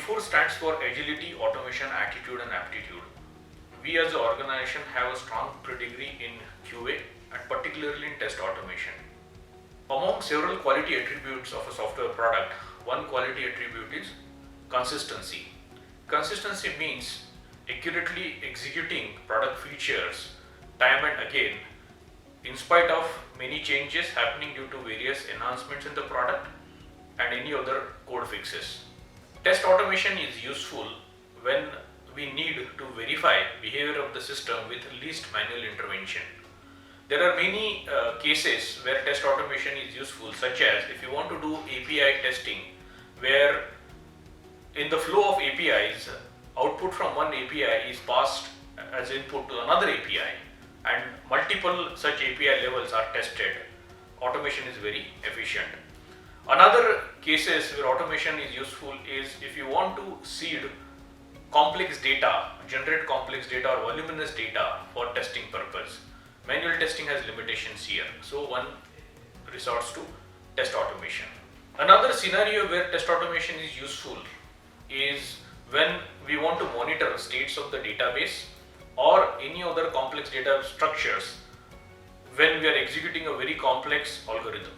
A4 stands for Agility, Automation, Attitude and Aptitude. We as an organization have a strong pedigree in QA and particularly in test automation. Among several quality attributes of a software product, one quality attribute is consistency. Consistency means accurately executing product features time and again in spite of many changes happening due to various enhancements in the product and any other code fixes. Test automation is useful when we need to verify behavior of the system with least manual intervention. There are many cases where test automation is useful, such as if you want to do API testing, where in the flow of APIs, output from one API is passed as input to another API and multiple such API levels are tested. Automation is very efficient. Another cases where automation is useful is if you want to seed complex data, generate complex data or voluminous data for testing purpose. Manual testing has limitations here, so one resorts to test automation. Another scenario where test automation is useful is when we want to monitor states of the database or any other complex data structures when we are executing a very complex algorithm.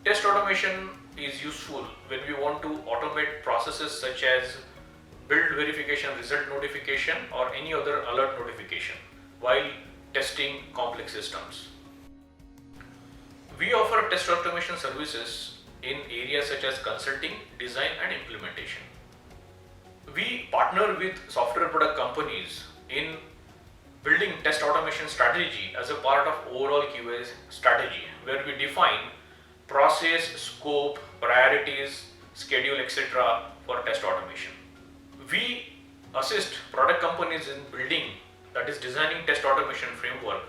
Test automation is useful when we want to automate processes such as build verification, result notification or any other alert notification while testing complex systems. We offer test automation services in areas such as consulting, design and implementation. We partner with software product companies in building test automation strategy as a part of overall QA strategy, where we define process, scope, priorities, schedule, etc. for test automation. We assist product companies in building, that is designing test automation framework,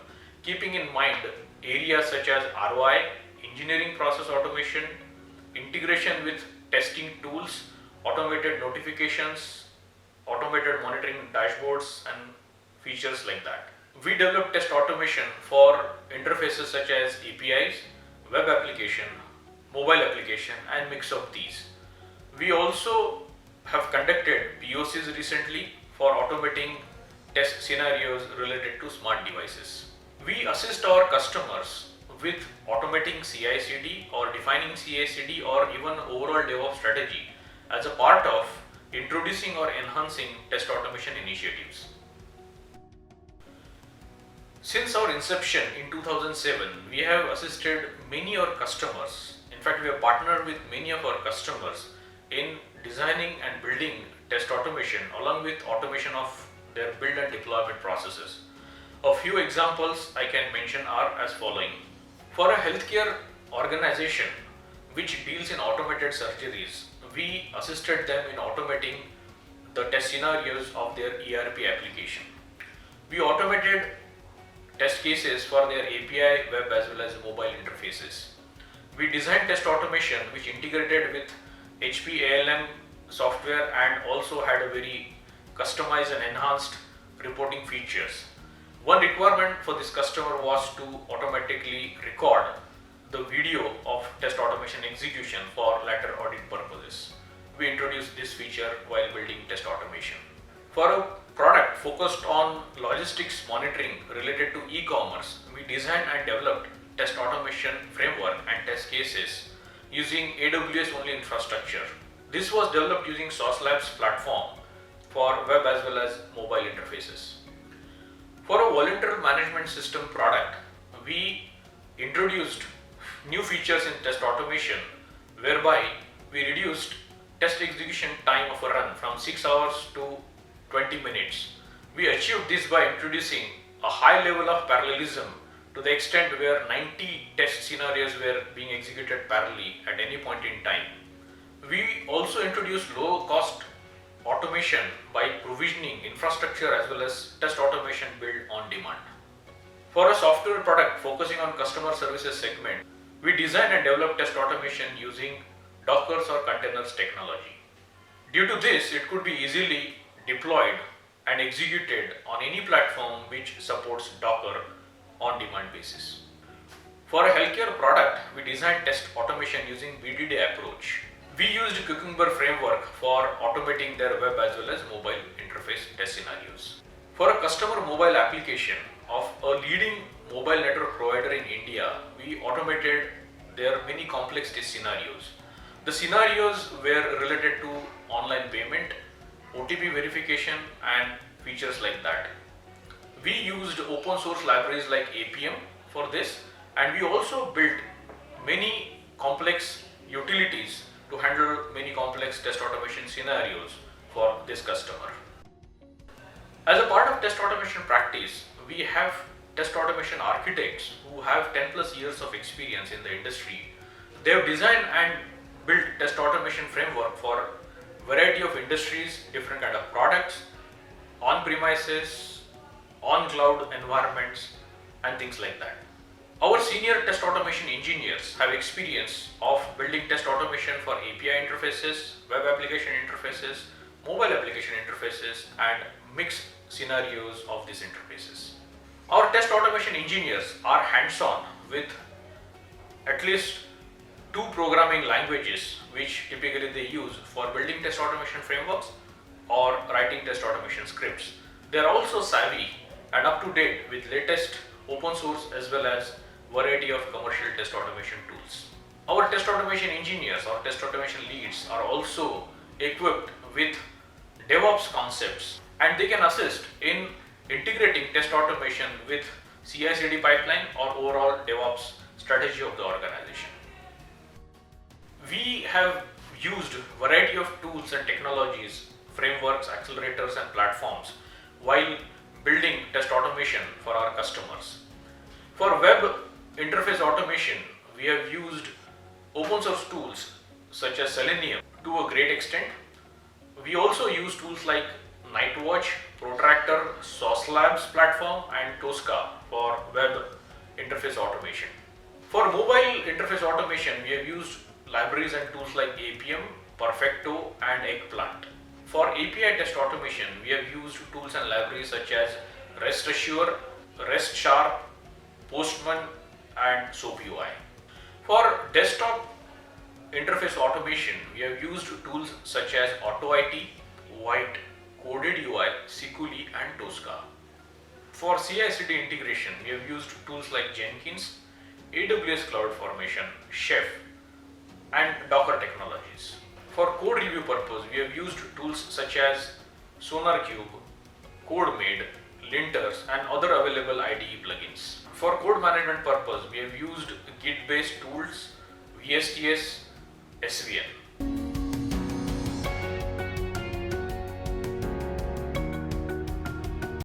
keeping in mind areas such as ROI, engineering process automation, integration with testing tools, automated notifications, automated monitoring dashboards and features like that. We develop test automation for interfaces such as APIs, web application, mobile application and mix of these. We also have conducted POCs recently for automating test scenarios related to smart devices. We assist our customers with automating CI/CD or defining CI/CD or even overall DevOps strategy as a part of introducing or enhancing test automation initiatives. Since our inception in 2007, we have assisted many of our customers. In fact, we have partnered with many of our customers in designing and building test automation along with automation of their build and deployment processes. A few examples I can mention are as following. For a healthcare organization which deals in automated surgeries, we assisted them in automating the test scenarios of their ERP application. We automated test cases for their API, web as well as mobile interfaces. We designed test automation which integrated with HP ALM software and also had a very customized and enhanced reporting features. One requirement for this customer was to automatically record the video of test automation execution for later audit purposes. We introduced this feature while building test automation. For a product focused on logistics monitoring related to e-commerce, we designed and developed test automation framework and test cases using AWS only infrastructure. This was developed using Sauce Labs platform for web as well as mobile interfaces. For a volunteer management system product, we introduced new features in test automation whereby we reduced test execution time of a run from 6 hours to 20 minutes. We achieved this by introducing a high level of parallelism to the extent where 90 test scenarios were being executed parallelly at any point in time. We also introduced low cost automation by provisioning infrastructure as well as test automation build on demand. For a software product focusing on customer services segment, we designed and developed test automation using Docker or containers technology. Due to this, it could be easily deployed and executed on any platform which supports Docker on demand basis. For a healthcare product, we designed test automation using BDD approach. We used Cucumber framework for automating their web as well as mobile interface test scenarios. For a customer mobile application of a leading mobile network provider in India, we automated their many complex test scenarios. The scenarios were related to online payment, OTP verification and features like that. We used open source libraries like APM for this, and we also built many complex utilities to handle many complex test automation scenarios for this customer. As a part of test automation practice, we have test automation architects who have 10 plus years of experience in the industry. They have designed and built test automation framework for variety of industries, different kind of products, on premises, on cloud environments and things like that. Our senior test automation engineers have experience of building test automation for API interfaces, web application interfaces, mobile application interfaces and mixed scenarios of these interfaces. Our test automation engineers are hands-on with at least 2 programming languages which typically they use for building test automation frameworks or writing test automation scripts. They are also savvy and up to date with latest open source as well as variety of commercial test automation tools. Our test automation engineers or test automation leads are also equipped with DevOps concepts and they can assist in integrating test automation with CI/CD pipeline or overall DevOps strategy of the organization. We have used variety of tools and technologies, frameworks, accelerators and platforms while building test automation for our customers. For web interface automation, we have used open source tools such as Selenium to a great extent. We also use tools like Nightwatch, Protractor, Sauce Labs platform and Tosca for web interface automation. For mobile interface automation, we have used libraries and tools like APM, Perfecto and Eggplant. For API test automation, we have used tools and libraries such as REST Assure, REST Sharp, Postman and SoapUI. For desktop interface automation, we have used tools such as AutoIT, White, Coded UI, Sikuli and Tosca. For CI/CD integration, we have used tools like Jenkins, AWS CloudFormation, Chef and Docker technologies. For code review purpose, we have used tools such as SonarQube, CodeMade, Linters and other available IDE plugins. For code management purpose, we have used Git-based tools, VSTS, SVN.